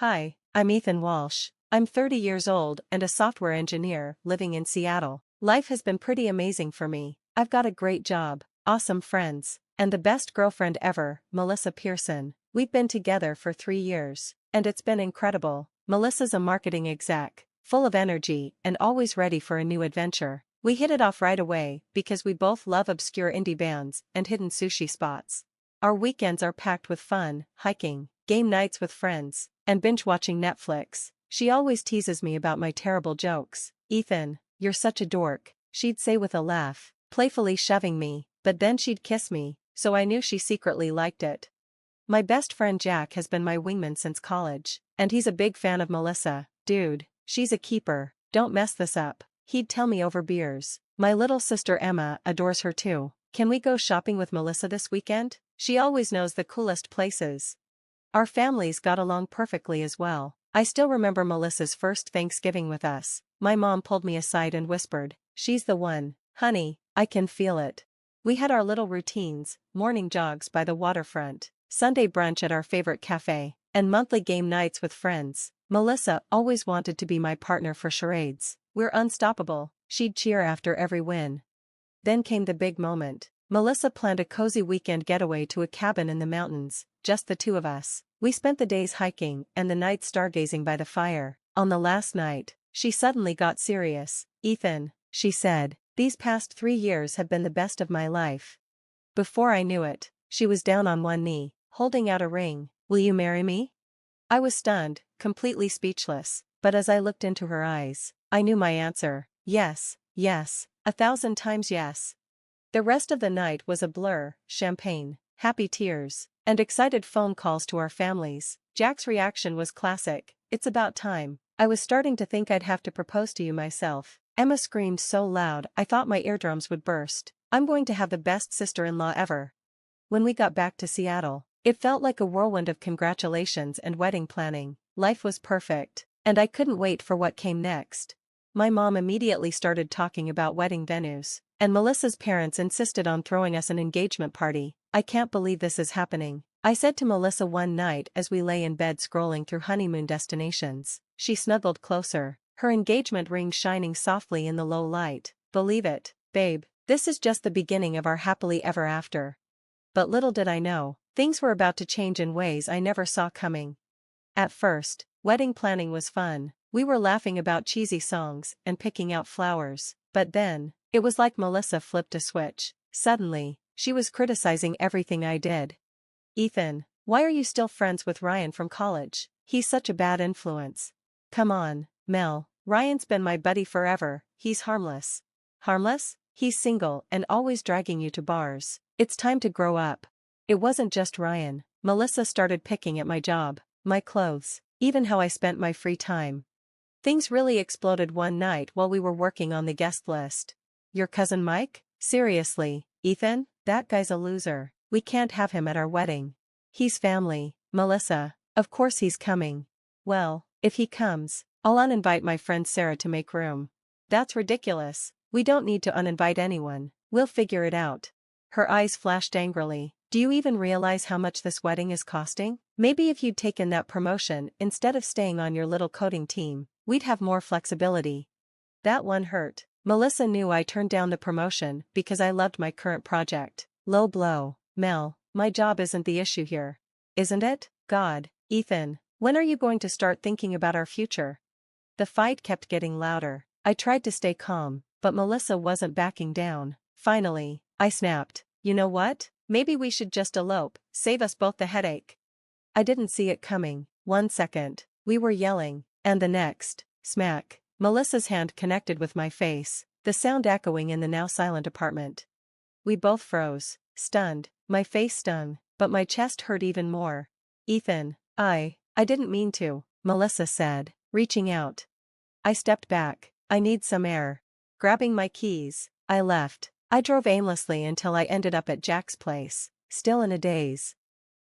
Hi, I'm Ethan Walsh. I'm 30 years old and a software engineer living in Seattle. Life has been pretty amazing for me. I've got a great job, awesome friends, and the best girlfriend ever, Melissa Pearson. We've been together for 3 years, and it's been incredible. Melissa's a marketing exec, full of energy and always ready for a new adventure. We hit it off right away because we both love obscure indie bands and hidden sushi spots. Our weekends are packed with fun, hiking, game nights with friends, and binge-watching Netflix. She always teases me about my terrible jokes. "Ethan, you're such a dork," she'd say with a laugh, playfully shoving me, but then she'd kiss me, so I knew she secretly liked it. My best friend Jack has been my wingman since college, and he's a big fan of Melissa. "Dude, she's a keeper, don't mess this up," he'd tell me over beers. My little sister Emma adores her too. "Can we go shopping with Melissa this weekend? She always knows the coolest places." Our families got along perfectly as well. I still remember Melissa's first Thanksgiving with us. My mom pulled me aside and whispered, "She's the one, honey, I can feel it." We had our little routines, morning jogs by the waterfront, Sunday brunch at our favorite cafe, and monthly game nights with friends. Melissa always wanted to be my partner for charades. We're unstoppable, she'd cheer after every win. Then came the big moment. Melissa planned a cozy weekend getaway to a cabin in the mountains, just the two of us. We spent the days hiking and the nights stargazing by the fire. On the last night, she suddenly got serious. "Ethan," she said, "these past 3 years have been the best of my life." Before I knew it, she was down on one knee, holding out a ring. "Will you marry me?" I was stunned, completely speechless, but as I looked into her eyes, I knew my answer. Yes, yes, 1,000 times yes. The rest of the night was a blur, champagne, happy tears, and excited phone calls to our families. Jack's reaction was classic. "It's about time. I was starting to think I'd have to propose to you myself." Emma screamed so loud I thought my eardrums would burst. "I'm going to have the best sister-in-law ever." When we got back to Seattle, it felt like a whirlwind of congratulations and wedding planning. Life was perfect, and I couldn't wait for what came next. My mom immediately started talking about wedding venues, and Melissa's parents insisted on throwing us an engagement party. "I can't believe this is happening," I said to Melissa one night as we lay in bed scrolling through honeymoon destinations. She snuggled closer, her engagement ring shining softly in the low light. "Believe it, babe, this is just the beginning of our happily ever after." But little did I know, things were about to change in ways I never saw coming. At first, wedding planning was fun. We were laughing about cheesy songs and picking out flowers, but then, it was like Melissa flipped a switch. Suddenly, she was criticizing everything I did. "Ethan, why are you still friends with Ryan from college? He's such a bad influence." "Come on, Mel, Ryan's been my buddy forever, he's harmless." "Harmless? He's single and always dragging you to bars. It's time to grow up." It wasn't just Ryan. Melissa started picking at my job, my clothes, even how I spent my free time. Things really exploded one night while we were working on the guest list. "Your cousin Mike? Seriously, Ethan, that guy's a loser. We can't have him at our wedding." "He's family, Melissa, of course he's coming." "Well, if he comes, I'll uninvite my friend Sarah to make room." "That's ridiculous. We don't need to uninvite anyone, we'll figure it out." Her eyes flashed angrily. "Do you even realize how much this wedding is costing? Maybe if you'd taken that promotion instead of staying on your little coding team, we'd have more flexibility." That one hurt. Melissa knew I turned down the promotion because I loved my current project. Low blow. "Mel, my job isn't the issue here. Isn't it? God, Ethan, when are you going to start thinking about our future?" The fight kept getting louder. I tried to stay calm, but Melissa wasn't backing down. Finally, I snapped, "You know what? Maybe we should just elope, save us both the headache." I didn't see it coming. 1 second, we were yelling, and the next, smack, Melissa's hand connected with my face, the sound echoing in the now silent apartment. We both froze, stunned. My face stung, but my chest hurt even more. "Ethan, I didn't mean to," Melissa said, reaching out. I stepped back. "I need some air." Grabbing my keys, I left. I drove aimlessly until I ended up at Jack's place, still in a daze.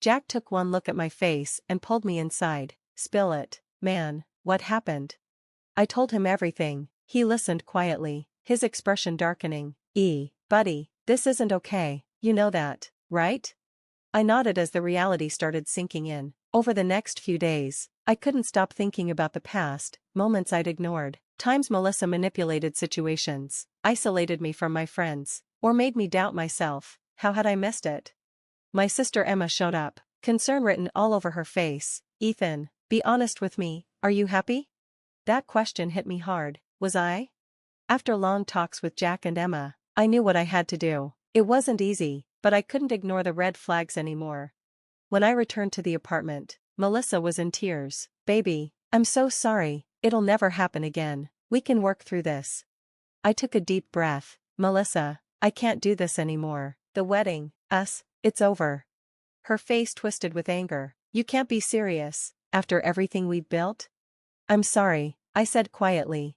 Jack took one look at my face and pulled me inside. "Spill it, man, what happened?" I told him everything. He listened quietly, his expression darkening. Buddy, this isn't okay, you know that, right?" I nodded as the reality started sinking in. Over the next few days, I couldn't stop thinking about the past, moments I'd ignored, times Melissa manipulated situations, isolated me from my friends, or made me doubt myself. How had I missed it? My sister Emma showed up, concern written all over her face. Ethan, be honest with me, are you happy? That question hit me hard. Was I? After long talks with Jack and Emma, I knew what I had to do. It wasn't easy, but I couldn't ignore the red flags anymore. When I returned to the apartment, Melissa was in tears. Baby, I'm so sorry, it'll never happen again. We can work through this. I took a deep breath. Melissa, I can't do this anymore. The wedding, it's over. Her face twisted with anger. You can't be serious, after everything we've built? I'm sorry, I said quietly.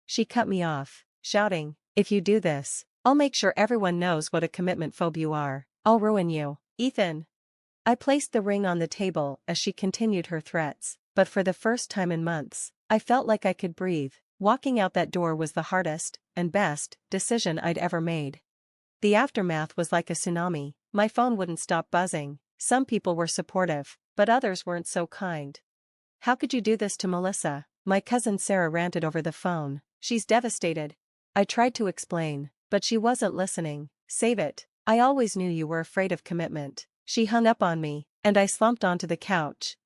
She cut me off, shouting, if you do this, I'll make sure everyone knows what a commitment phobe you are. I'll ruin you, Ethan. I placed the ring on the table as she continued her threats, but for the first time in months, I felt like I could breathe. Walking out that door was the hardest, and best, decision I'd ever made. The aftermath was like a tsunami. My phone wouldn't stop buzzing. Some people were supportive, but others weren't so kind. How could you do this to Melissa? My cousin Sarah ranted over the phone. She's devastated. I tried to explain, but she wasn't listening. Save it. I always knew you were afraid of commitment. She hung up on me, and I slumped onto the couch.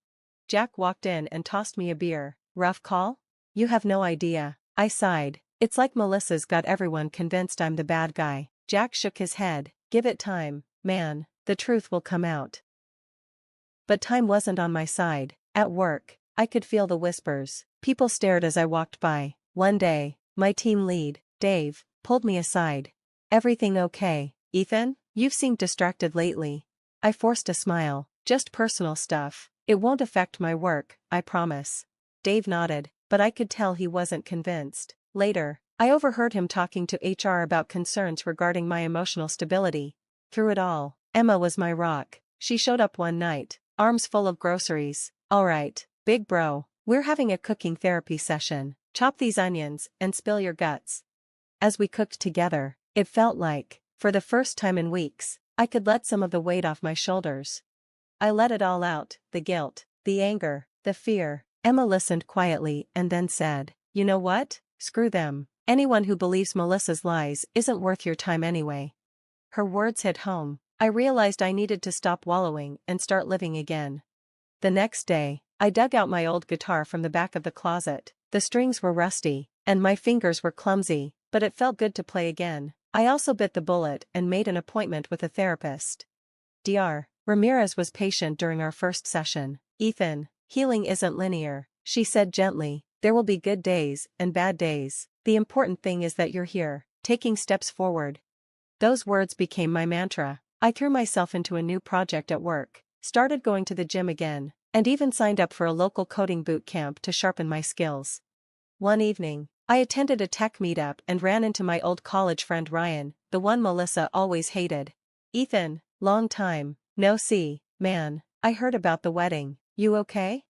Jack walked in and tossed me a beer. Rough call? You have no idea. I sighed. It's like Melissa's got everyone convinced I'm the bad guy. Jack shook his head. Give it time, man, the truth will come out. But time wasn't on my side. At work, I could feel the whispers. People stared as I walked by. One day, my team lead, Dave, pulled me aside. Everything okay, Ethan? You've seemed distracted lately. I forced a smile. Just personal stuff. It won't affect my work, I promise. Dave nodded, but I could tell he wasn't convinced. Later, I overheard him talking to HR about concerns regarding my emotional stability. Through it all, Emma was my rock. She showed up one night, arms full of groceries. All right, big bro, we're having a cooking therapy session. Chop these onions and spill your guts. As we cooked together, it felt like, for the first time in weeks, I could let some of the weight off my shoulders. I let it all out, the guilt, the anger, the fear. Emma listened quietly and then said, you know what? Screw them. Anyone who believes Melissa's lies isn't worth your time anyway. Her words hit home. I realized I needed to stop wallowing and start living again. The next day, I dug out my old guitar from the back of the closet. The strings were rusty, and my fingers were clumsy, but it felt good to play again. I also bit the bullet and made an appointment with a therapist. Dr. Ramirez was patient during our first session. Ethan, healing isn't linear, she said gently. There will be good days and bad days. The important thing is that you're here, taking steps forward. Those words became my mantra. I threw myself into a new project at work, started going to the gym again, and even signed up for a local coding boot camp to sharpen my skills. One evening, I attended a tech meetup and ran into my old college friend Ryan, the one Melissa always hated. Ethan, long time, no see, man, I heard about the wedding. You okay?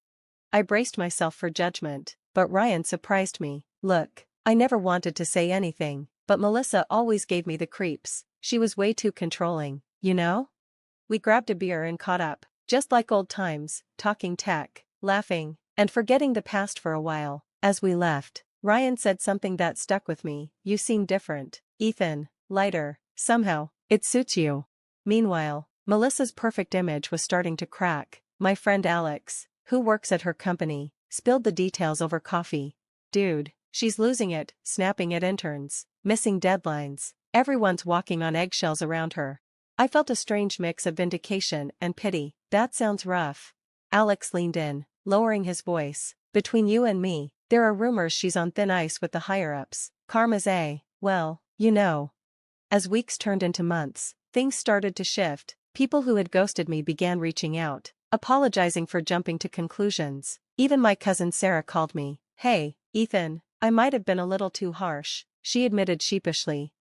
I braced myself for judgment, but Ryan surprised me. Look, I never wanted to say anything, but Melissa always gave me the creeps. She was way too controlling, you know? We grabbed a beer and caught up, just like old times, talking tech, laughing, and forgetting the past for a while. As we left, Ryan said something that stuck with me. You seem different, Ethan, lighter, somehow, it suits you. Meanwhile, Melissa's perfect image was starting to crack. My friend Alex, who works at her company, spilled the details over coffee. Dude, she's losing it, snapping at interns, missing deadlines. Everyone's walking on eggshells around her. I felt a strange mix of vindication and pity. That sounds rough. Alex leaned in, lowering his voice. Between you and me, there are rumors she's on thin ice with the higher-ups. Karma's well, you know. As weeks turned into months, things started to shift. People who had ghosted me began reaching out, apologizing for jumping to conclusions. Even my cousin Sarah called me. Hey, Ethan, I might have been a little too harsh, she admitted sheepishly.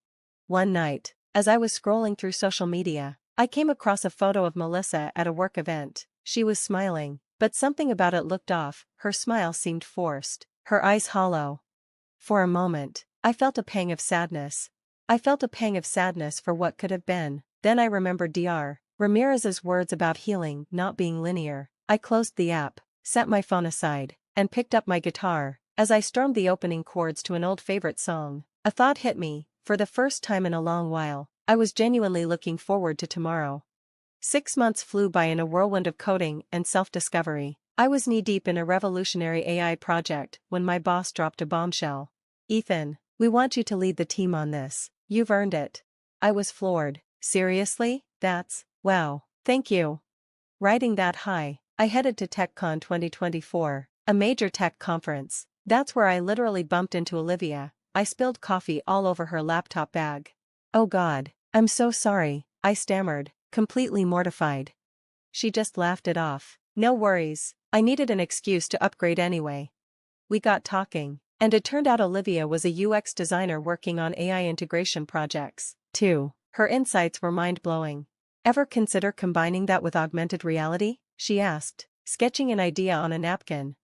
One night, as I was scrolling through social media, I came across a photo of Melissa at a work event. She was smiling, but something about it looked off. Her smile seemed forced, her eyes hollow. For a moment, I felt a pang of sadness. I felt a pang of sadness for what could have been. Then I remembered Dr. Ramirez's words about healing not being linear. I closed the app, set my phone aside, and picked up my guitar. As I strummed the opening chords to an old favorite song, a thought hit me. For the first time in a long while, I was genuinely looking forward to tomorrow. 6 months flew by in a whirlwind of coding and self-discovery. I was knee-deep in a revolutionary AI project when my boss dropped a bombshell. "Ethan, we want you to lead the team on this. You've earned it." I was floored. "Seriously? Wow. Thank you." Riding that high, I headed to TechCon 2024, a major tech conference. That's where I literally bumped into Olivia. I spilled coffee all over her laptop bag. "Oh God, I'm so sorry," I stammered, completely mortified. She just laughed it off. "No worries, I needed an excuse to upgrade anyway." We got talking, and it turned out Olivia was a UX designer working on AI integration projects, too. Her insights were mind-blowing. "Ever consider combining that with augmented reality?" she asked, sketching an idea on a napkin.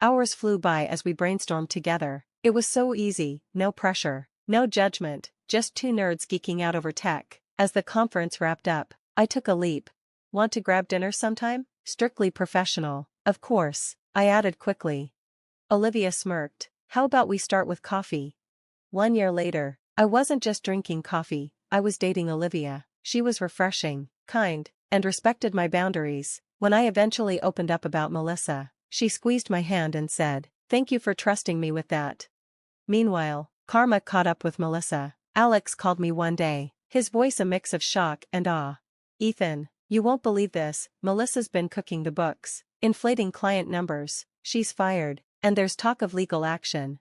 Hours flew by as we brainstormed together. It was so easy, no pressure, no judgment, just two nerds geeking out over tech. As the conference wrapped up, I took a leap. "Want to grab dinner sometime? Strictly professional, of course," I added quickly. Olivia smirked. "How about we start with coffee?" 1 year later, I wasn't just drinking coffee, I was dating Olivia. She was refreshing, kind, and respected my boundaries. When I eventually opened up about Melissa, she squeezed my hand and said, "Thank you for trusting me with that." Meanwhile, karma caught up with Melissa. Alex called me one day, his voice a mix of shock and awe. "Ethan, you won't believe this, Melissa's been cooking the books, inflating client numbers, she's fired, and there's talk of legal action."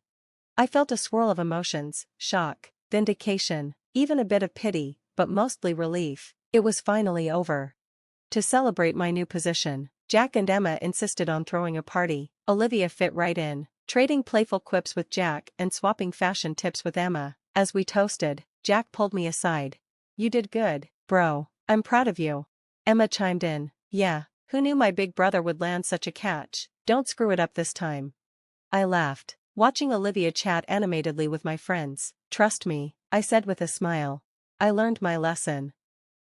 I felt a swirl of emotions: shock, vindication, even a bit of pity, but mostly relief. It was finally over. To celebrate my new position, Jack and Emma insisted on throwing a party. Olivia fit right in, trading playful quips with Jack and swapping fashion tips with Emma. As we toasted, Jack pulled me aside. "You did good, bro. I'm proud of you." Emma chimed in, "Yeah, who knew my big brother would land such a catch? Don't screw it up this time." I laughed, watching Olivia chat animatedly with my friends. "Trust me," I said with a smile. I learned my lesson.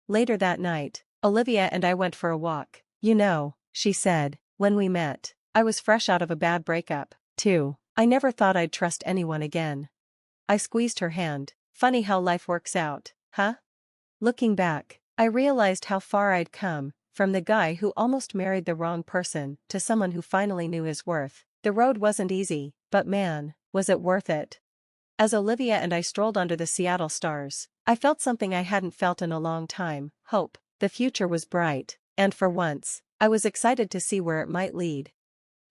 Later that night, Olivia and I went for a walk. "You know," she said, when we met, "I was fresh out of a bad breakup, too. I never thought I'd trust anyone again." I squeezed her hand. "Funny how life works out, huh?" Looking back, I realized how far I'd come, from the guy who almost married the wrong person to someone who finally knew his worth. The road wasn't easy, but man, was it worth it. As Olivia and I strolled under the Seattle stars, I felt something I hadn't felt in a long time: hope. The future was bright, and for once, I was excited to see where it might lead.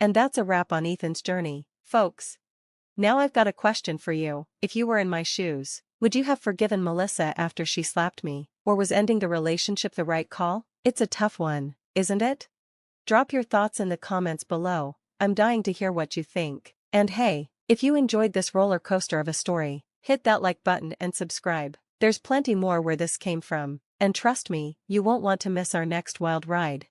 And that's a wrap on Ethan's journey, folks. Now I've got a question for you. If you were in my shoes, would you have forgiven Melissa after she slapped me, or was ending the relationship the right call? It's a tough one, isn't it? Drop your thoughts in the comments below. I'm dying to hear what you think. And hey, if you enjoyed this roller coaster of a story, hit that like button and subscribe. There's plenty more where this came from, and trust me, you won't want to miss our next wild ride.